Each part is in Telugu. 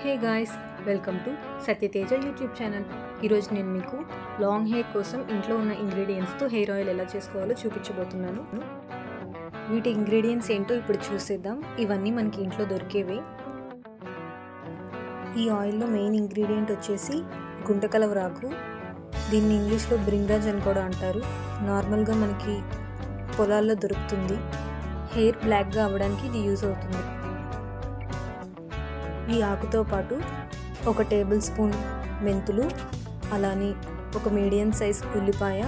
Hey guys, welcome to Satyateja YouTube channel. ఈరోజు నేను మీకు లాంగ్ హెయిర్ కోసం ఇంట్లో ఉన్న ఇంగ్రీడియంట్స్తో హెయిర్ ఆయిల్ ఎలా చేసుకోవాలో చూపించబోతున్నాను. వీటి ఇంగ్రీడియంట్స్ ఏంటో ఇప్పుడు చూసేద్దాం. ఇవన్నీ మనకి ఇంట్లో దొరికేవే. ఈ ఆయిల్లో మెయిన్ ఇంగ్రీడియంట్ వచ్చేసి గుంటకలవరాకు. దీన్ని ఇంగ్లీష్లో బ్రింగ్రాజ్ అని కూడా అంటారు. నార్మల్గా మనకి పొలాల్లో దొరుకుతుంది. హెయిర్ బ్లాక్గా అవ్వడానికి ఇది యూజ్ అవుతుంది. ఈ ఆకుతో పాటు 1 టేబుల్ స్పూన్ మెంతులు, అలానే ఒక మీడియం సైజ్ ఉల్లిపాయ,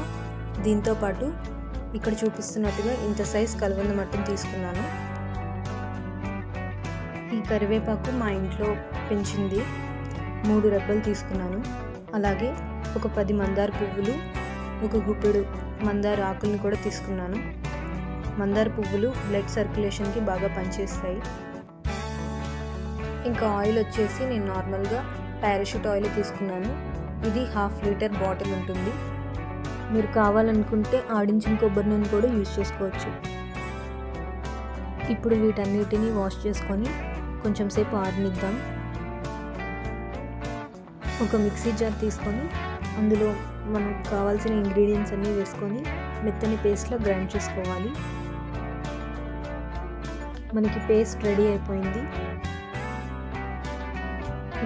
దీంతో పాటు ఇక్కడ చూపిస్తున్నట్టుగా ఇంత సైజ్ కలవంద మట్టం తీసుకున్నాను. ఈ కరివేపాకు మా ఇంట్లో పెంచింది, 3 రెబ్బలు తీసుకున్నాను. అలాగే ఒక 10 మందార పువ్వులు, ఒక గుప్పెడు మందార ఆకులను కూడా తీసుకున్నాను. మందార పువ్వులు బ్లడ్ సర్క్యులేషన్కి బాగా పనిచేస్తాయి. ఇంకా ఆయిల్ వచ్చేసి నేను నార్మల్గా పారాషూట్ ఆయిల్ తీసుకున్నాను. ఇది 1/2 లీటర్ బాటిల్ ఉంటుంది. మీరు కావాలనుకుంటే ఆడించిన కొబ్బరి నూనె కూడా యూజ్ చేసుకోవచ్చు. ఇప్పుడు వీటన్నిటిని వాష్ చేసుకొని కొంచెం సేపు ఆరనిద్దాం. ఒక మిక్సీ జార్ తీసుకొని అందులో మనకు కావాల్సిన ఇంగ్రీడియంట్స్ అన్నీ వేసుకొని మెత్తని పేస్ట్లో గ్రైండ్ చేసుకోవాలి. మనకి పేస్ట్ రెడీ అయిపోయింది.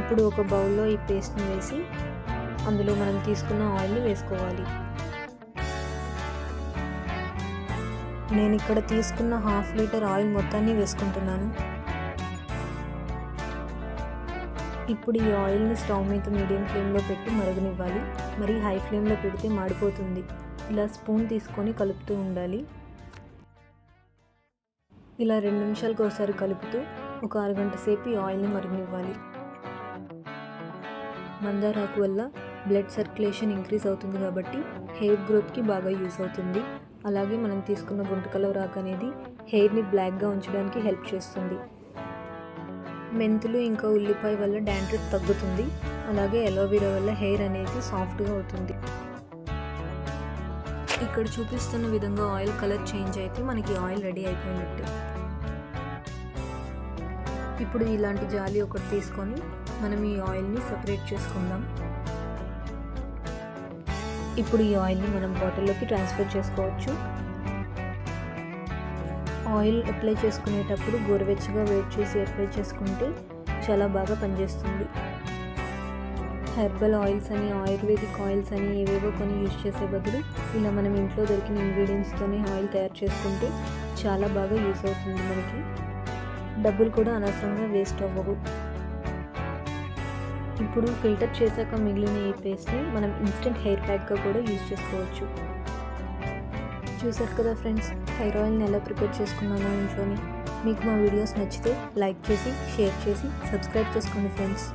ఇప్పుడు ఒక బౌల్లో ఈ పేస్ట్ని వేసి అందులో మనం తీసుకున్న ఆయిల్ని వేసుకోవాలి. నేను ఇక్కడ తీసుకున్న 1/2 లీటర్ ఆయిల్ మొత్తాన్ని వేసుకుంటున్నాను. ఇప్పుడు ఈ ఆయిల్ని స్టవ్ మీద మీడియం ఫ్లేమ్లో పెట్టి మరగనివ్వాలి. మరి హై ఫ్లేమ్లో పెడితే మాడిపోతుంది. ఇలా స్పూన్ తీసుకొని కలుపుతూ ఉండాలి. ఇలా 2 నిమిషాలకు ఒకసారి కలుపుతూ ఒక అరగంట సేపు ఈ ఆయిల్ని మరగనివ్వాలి. మందారాకు వల్ల బ్లడ్ సర్క్యులేషన్ ఇంక్రీజ్ అవుతుంది కాబట్టి హెయిర్ గ్రోత్కి బాగా యూజ్ అవుతుంది. అలాగే మనం తీసుకున్న గుంటకలవరాకు అనేది హెయిర్ని బ్లాక్గా ఉంచడానికి హెల్ప్ చేస్తుంది. మెంతులు ఇంకా ఉల్లిపాయ వల్ల డాండ్రఫ్ తగ్గుతుంది. అలాగే అలోవెరా వల్ల హెయిర్ అనేది సాఫ్ట్గా అవుతుంది. ఇక్కడ చూపిస్తున్న విధంగా ఆయిల్ కలర్ చేంజ్ అయితే మనకి ఆయిల్ రెడీ అయిపోయినట్టు. ఇప్పుడు ఇలాంటి జాలి ఒకటి తీసుకొని మనం ఈ ఆయిల్ని సపరేట్ చేసుకుందాం. ఇప్పుడు ఈ ఆయిల్ని మనం బాటిల్లోకి ట్రాన్స్ఫర్ చేసుకోవచ్చు. ఆయిల్ అప్లై చేసుకునేటప్పుడు గోరువెచ్చగా వేడి చేసి అప్లై చేసుకుంటే చాలా బాగా పనిచేస్తుంది. హెర్బల్ ఆయిల్స్ అని, ఆయుర్వేదిక్ ఆయిల్స్ అని ఏవేవో కొన్ని యూజ్ చేసే బదులు ఇలా మనం ఇంట్లో దొరికిన ఇంగ్రీడియంట్స్తోనే ఆయిల్ తయారు చేసుకుంటే చాలా బాగా యూజ్ అవుతుంది. మనకి డబ్బులు కూడా అనవసరంగా వేస్ట్ అవ్వవు. ఇప్పుడు ఫిల్టర్ చేశాక మిగిలిన ఈ పేస్ట్ని మనం ఇన్స్టెంట్ హెయిర్ ప్యాక్గా కూడా యూజ్ చేసుకోవచ్చు. చూసారు కదా ఫ్రెండ్స్, హెయిర్ ఆయిల్ని ఎలా ప్రిపేర్ చేసుకున్నానో ఇంట్లోనే. మీకు మా వీడియోస్ నచ్చితే లైక్ చేసి, షేర్ చేసి, సబ్స్క్రైబ్ చేసుకోండి ఫ్రెండ్స్.